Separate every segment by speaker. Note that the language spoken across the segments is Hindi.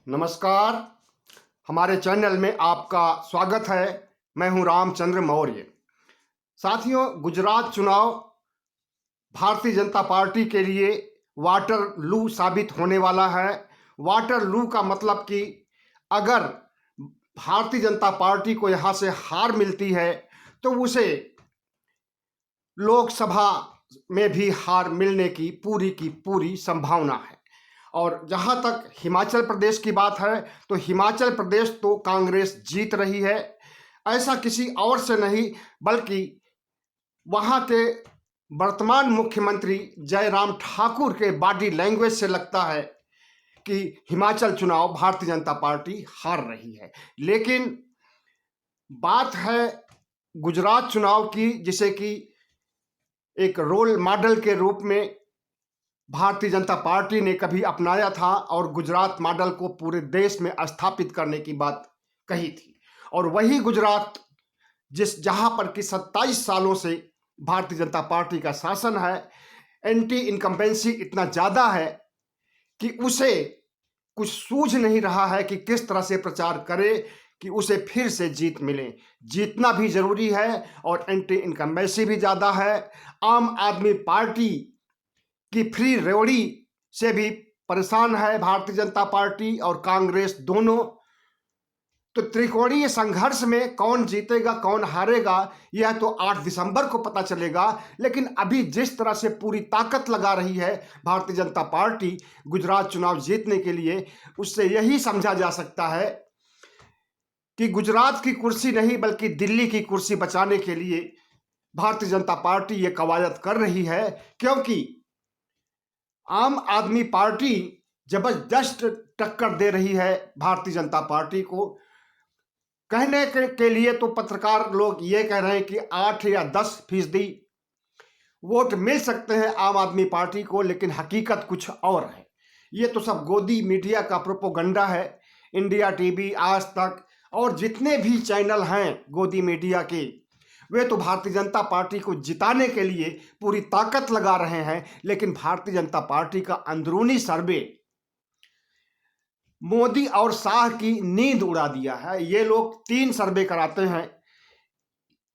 Speaker 1: नमस्कार। हमारे चैनल में आपका स्वागत है। मैं हूं रामचंद्र मौर्य। साथियों, गुजरात चुनाव भारतीय जनता पार्टी के लिए वाटर लू साबित होने वाला है। वाटर लू का मतलब कि अगर भारतीय जनता पार्टी को यहां से हार मिलती है तो उसे लोकसभा में भी हार मिलने की पूरी संभावना है। और जहां तक हिमाचल प्रदेश की बात है तो हिमाचल प्रदेश तो कांग्रेस जीत रही है। ऐसा किसी और से नहीं बल्कि वहां के वर्तमान मुख्यमंत्री जयराम ठाकुर के बॉडी लैंग्वेज से लगता है कि हिमाचल चुनाव भारतीय जनता पार्टी हार रही है। लेकिन बात है गुजरात चुनाव की, जिसे कि एक रोल मॉडल के रूप में भारतीय जनता पार्टी ने कभी अपनाया था और गुजरात मॉडल को पूरे देश में स्थापित करने की बात कही थी। और वही गुजरात जहां पर कि 27 सालों से भारतीय जनता पार्टी का शासन है, एंटी इनकम्बेंसी इतना ज्यादा है कि उसे कुछ सूझ नहीं रहा है कि किस तरह से प्रचार करे कि उसे फिर से जीत मिले। जीतना भी जरूरी है और एंटी इनकम्बेंसी भी ज्यादा है। आम आदमी पार्टी कि फ्री रेवड़ी से भी परेशान है भारतीय जनता पार्टी और कांग्रेस दोनों। तो त्रिकोणीय संघर्ष में कौन जीतेगा कौन हारेगा यह तो 8 दिसंबर को पता चलेगा। लेकिन अभी जिस तरह से पूरी ताकत लगा रही है भारतीय जनता पार्टी गुजरात चुनाव जीतने के लिए, उससे यही समझा जा सकता है कि गुजरात की कुर्सी नहीं बल्कि दिल्ली की कुर्सी बचाने के लिए भारतीय जनता पार्टी ये कवायद कर रही है। क्योंकि आम आदमी पार्टी जबरदस्त टक्कर दे रही है भारतीय जनता पार्टी को। कहने के लिए तो पत्रकार लोग ये कह रहे हैं कि 8 या 10% वोट मिल सकते हैं आम आदमी पार्टी को, लेकिन हकीकत कुछ और है। ये तो सब गोदी मीडिया का प्रोपोगंडा है। इंडिया टीवी, आज तक और जितने भी चैनल हैं गोदी मीडिया के, वे तो भारतीय जनता पार्टी को जिताने के लिए पूरी ताकत लगा रहे हैं। लेकिन भारतीय जनता पार्टी का अंदरूनी सर्वे मोदी और शाह की नींद उड़ा दिया है। ये लोग 3 सर्वे कराते हैं,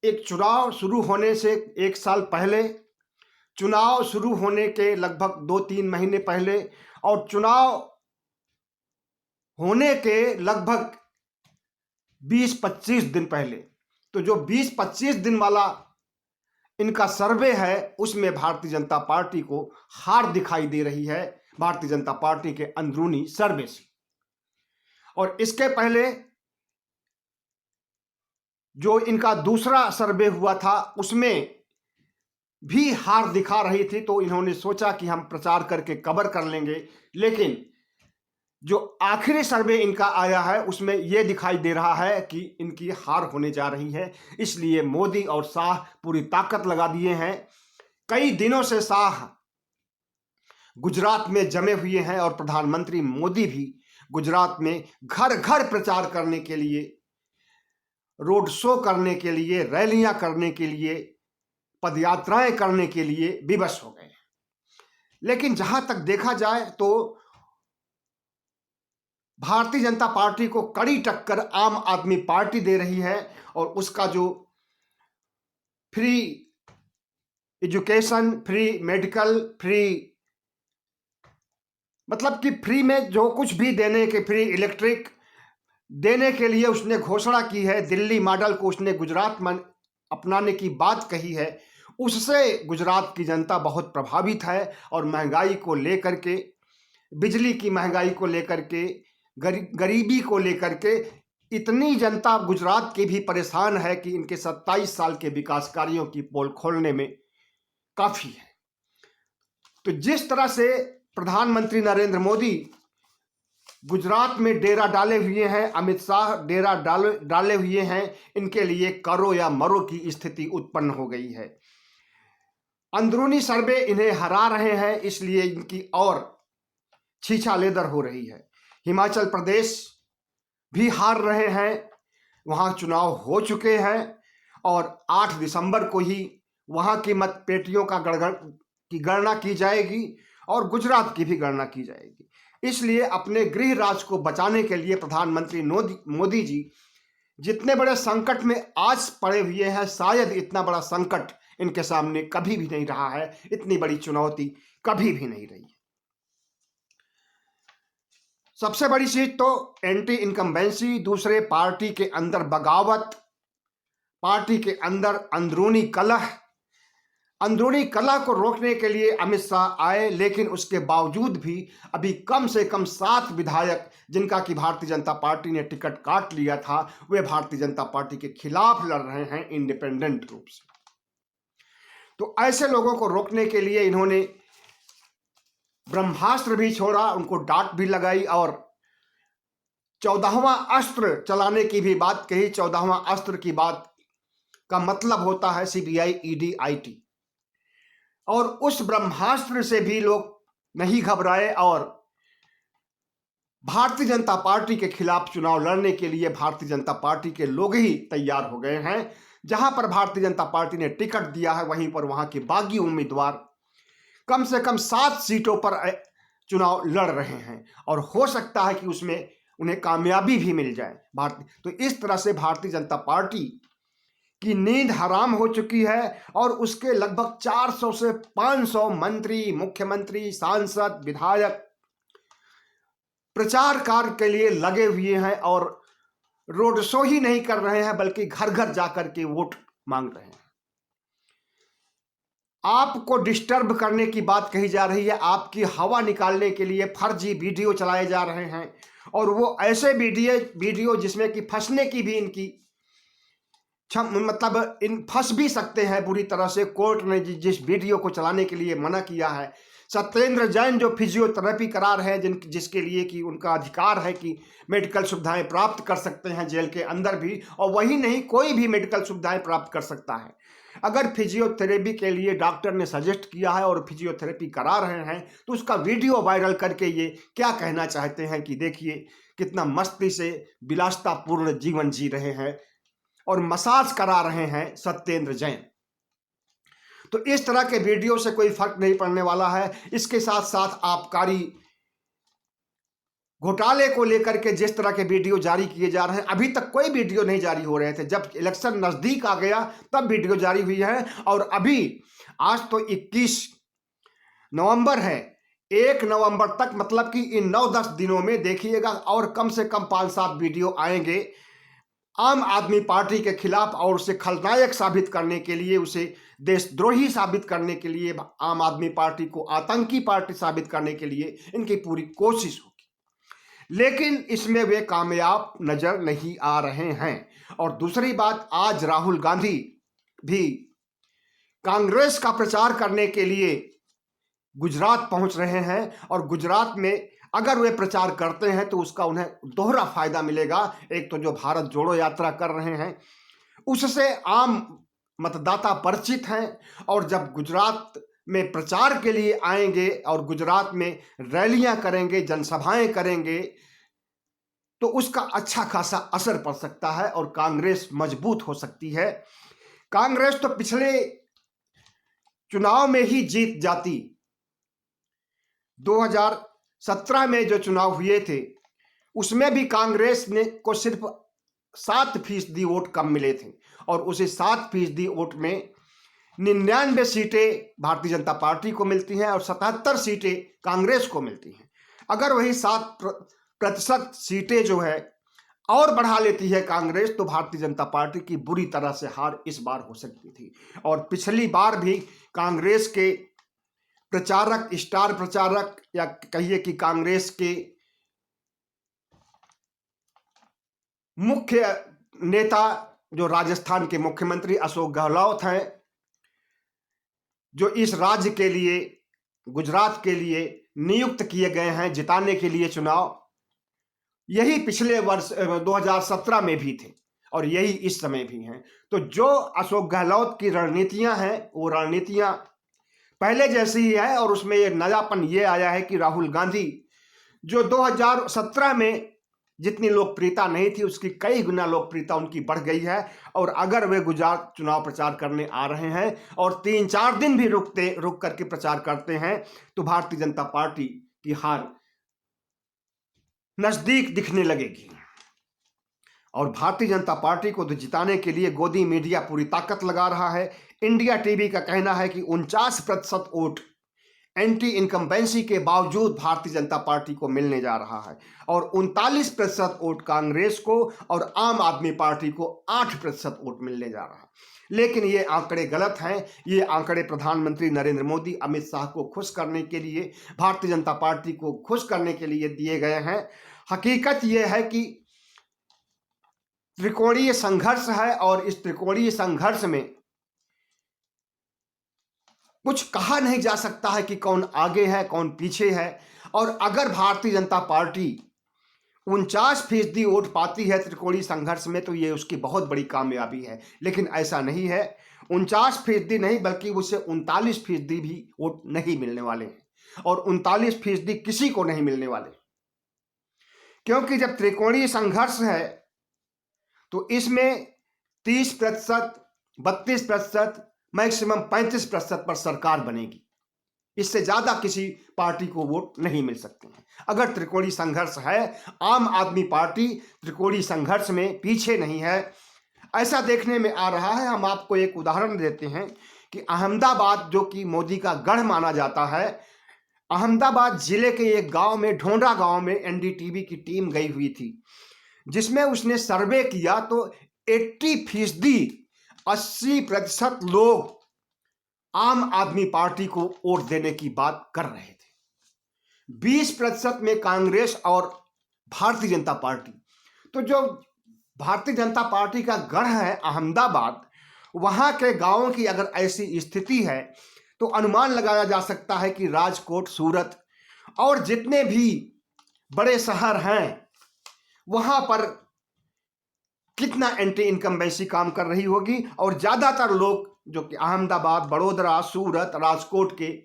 Speaker 1: एक चुनाव शुरू होने से 1 साल पहले, चुनाव शुरू होने के लगभग 2-3 महीने पहले और चुनाव होने के लगभग 20-25 दिन पहले। तो जो 20-25 दिन वाला इनका सर्वे है उसमें भारतीय जनता पार्टी को हार दिखाई दे रही है भारतीय जनता पार्टी के अंदरूनी सर्वे से। और इसके पहले जो इनका दूसरा सर्वे हुआ था उसमें भी हार दिखा रही थी, तो इन्होंने सोचा कि हम प्रचार करके कवर कर लेंगे। लेकिन जो आखिरी सर्वे इनका आया है उसमें यह दिखाई दे रहा है कि इनकी हार होने जा रही है। इसलिए मोदी और शाह पूरी ताकत लगा दिए हैं। कई दिनों से शाह गुजरात में जमे हुए हैं और प्रधानमंत्री मोदी भी गुजरात में घर घर प्रचार करने के लिए, रोड शो करने के लिए, रैलियां करने के लिए, पदयात्राएं करने के लिए विवश हो गए। लेकिन जहां तक देखा जाए तो भारतीय जनता पार्टी को कड़ी टक्कर आम आदमी पार्टी दे रही है। और उसका जो free education, free medical, free मतलब कि फ्री में जो कुछ भी देने के, फ्री इलेक्ट्रिक देने के लिए उसने घोषणा की है, दिल्ली मॉडल को उसने गुजरात में अपनाने की बात कही है, उससे गुजरात की जनता बहुत प्रभावित है। और महंगाई को लेकर के, बिजली की महंगाई को लेकर के, गरीबी को लेकर के इतनी जनता गुजरात की भी परेशान है कि इनके 27 साल के विकास कार्यों की पोल खोलने में काफी है। तो जिस तरह से प्रधानमंत्री नरेंद्र मोदी गुजरात में डेरा डाले हुए हैं, अमित शाह डेरा डाले हुए हैं, इनके लिए करो या मरो की स्थिति उत्पन्न हो गई है। अंदरूनी सर्वे इन्हें हरा रहे हैं, इसलिए इनकी और छीछा लेदर हो रही है। हिमाचल प्रदेश भी हार रहे हैं, वहां चुनाव हो चुके हैं और 8 दिसंबर को ही वहां की मत पेटियों का गणना की जाएगी और गुजरात की भी गणना की जाएगी। इसलिए अपने गृह राज्य को बचाने के लिए प्रधानमंत्री मोदी जी जितने बड़े संकट में आज पड़े हुए हैं, शायद इतना बड़ा संकट इनके सामने कभी भी नहीं रहा है, इतनी बड़ी चुनौती कभी भी नहीं रही है। सबसे बड़ी चीज तो एंटी इनकम्बेंसी, दूसरे पार्टी के अंदर बगावत, पार्टी के अंदर अंदरूनी कलह को रोकने के लिए अमित शाह आए, लेकिन उसके बावजूद भी अभी कम से कम 7 विधायक जिनका कि भारतीय जनता पार्टी ने टिकट काट लिया था, वे भारतीय जनता पार्टी के खिलाफ लड़ रहे हैं इंडिपेंडेंट रूप से। तो ऐसे लोगों को रोकने के लिए इन्होंने ब्रह्मास्त्र भी छोड़ा, उनको डांट भी लगाई और 14वां अस्त्र चलाने की भी बात कही। 14वां अस्त्र की बात का मतलब होता है सीबीआई, ईडी, आईटी। और उस ब्रह्मास्त्र से भी लोग नहीं घबराए और भारतीय जनता पार्टी के खिलाफ चुनाव लड़ने के लिए भारतीय जनता पार्टी के लोग ही तैयार हो गए हैं। जहां पर भारतीय जनता पार्टी ने टिकट दिया है, वहीं पर वहां के बागी उम्मीदवार कम से कम 7 सीटों पर चुनाव लड़ रहे हैं और हो सकता है कि उसमें उन्हें कामयाबी भी मिल जाए। तो इस तरह से भारतीय जनता पार्टी की नींद हराम हो चुकी है और उसके लगभग 400 से 500 मंत्री, मुख्यमंत्री, सांसद, विधायक प्रचार कार्य के लिए लगे हुए हैं और रोड शो ही नहीं कर रहे हैं, बल्कि घर घर जाकर के वोट मांग रहे हैं। आपको डिस्टर्ब करने की बात कही जा रही है, आपकी हवा निकालने के लिए फर्जी वीडियो चलाए जा रहे हैं और वो ऐसे वीडियो जिसमें कि फंसने की भी इनकी मतलब इन फंस भी सकते हैं बुरी तरह से। कोर्ट ने जिस वीडियो को चलाने के लिए मना किया है, सत्येंद्र जैन जो फिजियोथेरेपी करा रहे हैं, जिसके लिए कि उनका अधिकार है कि मेडिकल सुविधाएं प्राप्त कर सकते हैं जेल के अंदर भी, और वही नहीं कोई भी मेडिकल सुविधाएं प्राप्त कर सकता है। अगर फिजियोथेरेपी के लिए डॉक्टर ने सजेस्ट किया है और फिजियोथेरेपी करा रहे हैं, तो उसका वीडियो वायरल करके ये क्या कहना चाहते हैं कि देखिए कितना मस्ती से विलासतापूर्ण जीवन जी रहे हैं और मसाज करा रहे हैं सत्येंद्र जैन। तो इस तरह के वीडियो से कोई फर्क नहीं पड़ने वाला है। इसके साथ साथ आबकारी घोटाले को लेकर के जिस तरह के वीडियो जारी किए जा रहे हैं, अभी तक कोई वीडियो नहीं जारी हो रहे थे, जब इलेक्शन नजदीक आ गया तब वीडियो जारी हुई है। और अभी आज तो 21 नवंबर है, 1 नवंबर तक मतलब कि इन 9-10 दिनों में देखिएगा और कम से कम 5-7 वीडियो आएंगे आम आदमी पार्टी के खिलाफ और उसे खलनायक साबित करने के लिए, उसे देशद्रोही साबित करने के लिए, आम आदमी पार्टी को आतंकी पार्टी साबित करने के लिए इनकी पूरी कोशिश होगी, लेकिन इसमें वे कामयाब नजर नहीं आ रहे हैं। और दूसरी बात, आज राहुल गांधी भी कांग्रेस का प्रचार करने के लिए गुजरात पहुंच रहे हैं और गुजरात में अगर वे प्रचार करते हैं तो उसका उन्हें दोहरा फायदा मिलेगा। एक तो जो भारत जोड़ो यात्रा कर रहे हैं उससे आम मतदाता परिचित हैं, और जब गुजरात में प्रचार के लिए आएंगे और गुजरात में रैलियां करेंगे, जनसभाएं करेंगे, तो उसका अच्छा खासा असर पड़ सकता है और कांग्रेस मजबूत हो सकती है। कांग्रेस तो पिछले चुनाव में ही जीत जाती। 2017 में जो चुनाव हुए थे उसमें भी कांग्रेस ने को सिर्फ 7% वोट कम मिले थे और उसे 7% वोट में 99 सीटें भारतीय जनता पार्टी को मिलती हैं और 77 सीटें कांग्रेस को मिलती हैं। अगर वही 7% सीटें जो है और बढ़ा लेती है कांग्रेस, तो भारतीय जनता पार्टी की बुरी तरह से हार इस बार हो सकती थी। और पिछली बार भी कांग्रेस के प्रचारक, स्टार प्रचारक या कहिए कि कांग्रेस के मुख्य नेता जो राजस्थान के मुख्यमंत्री अशोक गहलोत हैं, जो इस राज्य के लिए, गुजरात के लिए नियुक्त किए गए हैं जिताने के लिए चुनाव, यही पिछले वर्ष 2017 में भी थे और यही इस समय भी हैं। तो जो अशोक गहलोत की रणनीतियां हैं वो रणनीतियां पहले जैसी ही है और उसमें ये नयापन ये आया है कि राहुल गांधी जो 2017 में जितनी लोकप्रियता नहीं थी उसकी कई गुना लोकप्रियता उनकी बढ़ गई है। और अगर वे गुजरात चुनाव प्रचार करने आ रहे हैं और 3-4 दिन भी रुक करके प्रचार करते हैं तो भारतीय जनता पार्टी की हार नजदीक दिखने लगेगी। और भारतीय जनता पार्टी को तो जिताने के लिए गोदी मीडिया पूरी ताकत लगा रहा है। इंडिया टीवी का कहना है कि 49% वोट एंटी इनकम्बेंसी के बावजूद भारतीय जनता पार्टी को मिलने जा रहा है और 39% वोट कांग्रेस को और आम आदमी पार्टी को 8% वोट मिलने जा रहा है। लेकिन ये आंकड़े गलत हैं। ये आंकड़े प्रधानमंत्री नरेंद्र मोदी, अमित शाह को खुश करने के लिए, भारतीय जनता पार्टी को खुश करने के लिए दिए गए हैं। हकीकत यह है कि त्रिकोणीय संघर्ष है और इस त्रिकोणीय संघर्ष में कुछ कहा नहीं जा सकता है कि कौन आगे है कौन पीछे है। और अगर भारतीय जनता पार्टी 49% वोट पाती है त्रिकोणीय संघर्ष में तो ये उसकी बहुत बड़ी कामयाबी है। लेकिन ऐसा नहीं है, 49% नहीं बल्कि उसे 39% भी वोट नहीं मिलने वाले हैं और 39% किसी को नहीं मिलने वाले, क्योंकि जब त्रिकोणीय संघर्ष है तो इसमें 30%, 32%, मैक्सिमम 35% पर सरकार बनेगी। इससे ज्यादा किसी पार्टी को वोट नहीं मिल सकते हैं। अगर त्रिकोणीय संघर्ष है, आम आदमी पार्टी त्रिकोणीय संघर्ष में पीछे नहीं है, ऐसा देखने में आ रहा है। हम आपको एक उदाहरण देते हैं कि अहमदाबाद, जो कि मोदी का गढ़ माना जाता है, अहमदाबाद जिले के एक गांव में, ढोंडा गांव में एनडीटीवी की टीम गई हुई थी, जिसमें उसने सर्वे किया तो 80% लोग आम आदमी पार्टी को वोट देने की बात कर रहे थे। 20% में कांग्रेस और भारतीय जनता पार्टी। तो जो भारतीय जनता पार्टी का गढ़ है अहमदाबाद, वहां के गांवों की अगर ऐसी स्थिति है तो अनुमान लगाया जा सकता है कि राजकोट, सूरत और जितने भी बड़े शहर हैं वहां पर कितना एंटी इनकम्बेंसी काम कर रही होगी। और ज्यादातर लोग जो कि अहमदाबाद, बड़ोदरा, सूरत, राजकोट के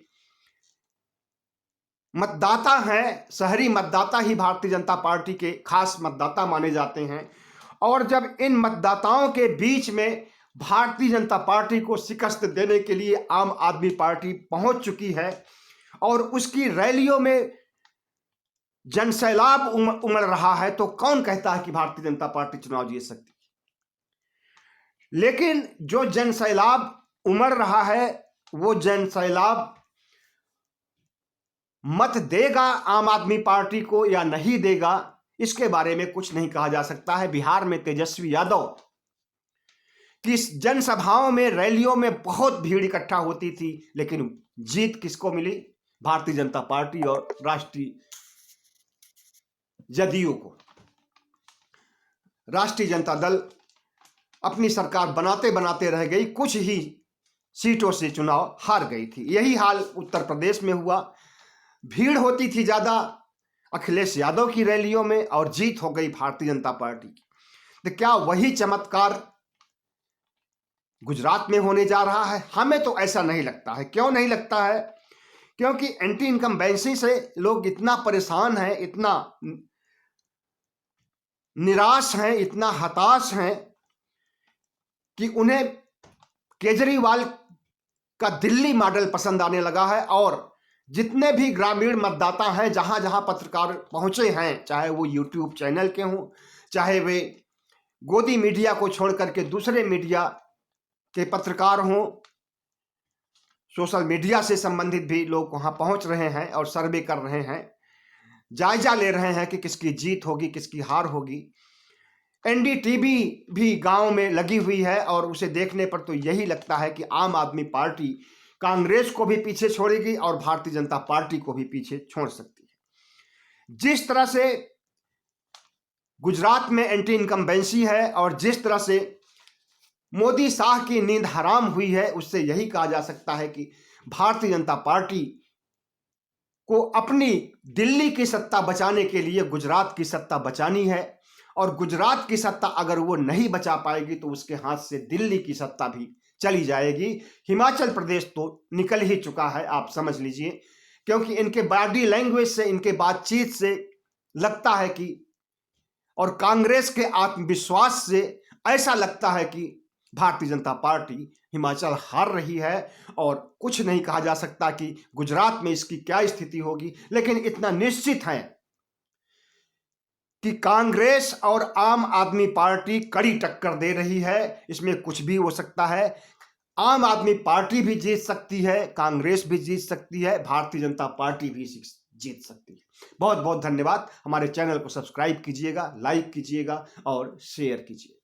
Speaker 1: मतदाता हैं, शहरी मतदाता ही भारतीय जनता पार्टी के खास मतदाता माने जाते हैं। और जब इन मतदाताओं के बीच में भारतीय जनता पार्टी को शिकस्त देने के लिए आम आदमी पार्टी पहुंच चुकी है और उसकी रैलियों में जनसैलाब उमड़ रहा है, तो कौन कहता है कि भारतीय जनता पार्टी चुनाव जीत सकती है? लेकिन जो जनसैलाब उमड़ रहा है वो जनसैलाब मत देगा आम आदमी पार्टी को या नहीं देगा, इसके बारे में कुछ नहीं कहा जा सकता है। बिहार में तेजस्वी यादव की जनसभाओं में, रैलियों में बहुत भीड़ इकट्ठा होती थी, लेकिन जीत किसको मिली? भारतीय जनता पार्टी और राष्ट्रीय जदयू को। राष्ट्रीय जनता दल अपनी सरकार बनाते बनाते रह गई, कुछ ही सीटों से चुनाव हार गई थी। यही हाल उत्तर प्रदेश में हुआ। भीड़ होती थी ज्यादा अखिलेश यादव की रैलियों में और जीत हो गई भारतीय जनता पार्टी की। तो क्या वही चमत्कार गुजरात में होने जा रहा है? हमें तो ऐसा नहीं लगता है। क्यों नहीं लगता है? क्योंकि एंटी इनकम्बेंसी से लोग इतना परेशान हैं, इतना निराश हैं, इतना हताश हैं कि उन्हें केजरीवाल का दिल्ली मॉडल पसंद आने लगा है। और जितने भी ग्रामीण मतदाता हैं, जहां जहां पत्रकार पहुंचे हैं, चाहे वो यूट्यूब चैनल के हों, चाहे वे गोदी मीडिया को छोड़ करके दूसरे मीडिया के पत्रकार हों, सोशल मीडिया से संबंधित भी लोग वहां पहुंच रहे हैं और सर्वे कर रहे हैं, जायजा ले रहे हैं कि किसकी जीत होगी, किसकी हार होगी। एनडीटीवी भी गांव में लगी हुई है और उसे देखने पर तो यही लगता है कि आम आदमी पार्टी कांग्रेस को भी पीछे छोड़ेगी और भारतीय जनता पार्टी को भी पीछे छोड़ सकती है। जिस तरह से गुजरात में एंटी इनकम्बेंसी है और जिस तरह से मोदी शाह की नींद हराम हुई है, उससे यही कहा जा सकता है कि भारतीय जनता पार्टी को अपनी दिल्ली की सत्ता बचाने के लिए गुजरात की सत्ता बचानी है। और गुजरात की सत्ता अगर वो नहीं बचा पाएगी तो उसके हाथ से दिल्ली की सत्ता भी चली जाएगी। हिमाचल प्रदेश तो निकल ही चुका है, आप समझ लीजिए, क्योंकि इनके बॉडी लैंग्वेज से, इनके बातचीत से लगता है कि, और कांग्रेस के आत्मविश्वास से ऐसा लगता है कि भारतीय जनता पार्टी हिमाचल हार रही है। और कुछ नहीं कहा जा सकता कि गुजरात में इसकी क्या स्थिति होगी, लेकिन इतना निश्चित है कि कांग्रेस और आम आदमी पार्टी कड़ी टक्कर दे रही है। इसमें कुछ भी हो सकता है। आम आदमी पार्टी भी जीत सकती है, कांग्रेस भी जीत सकती है, भारतीय जनता पार्टी भी जीत सकती है। बहुत बहुत धन्यवाद। हमारे चैनल को सब्सक्राइब कीजिएगा, लाइक कीजिएगा और शेयर कीजिएगा।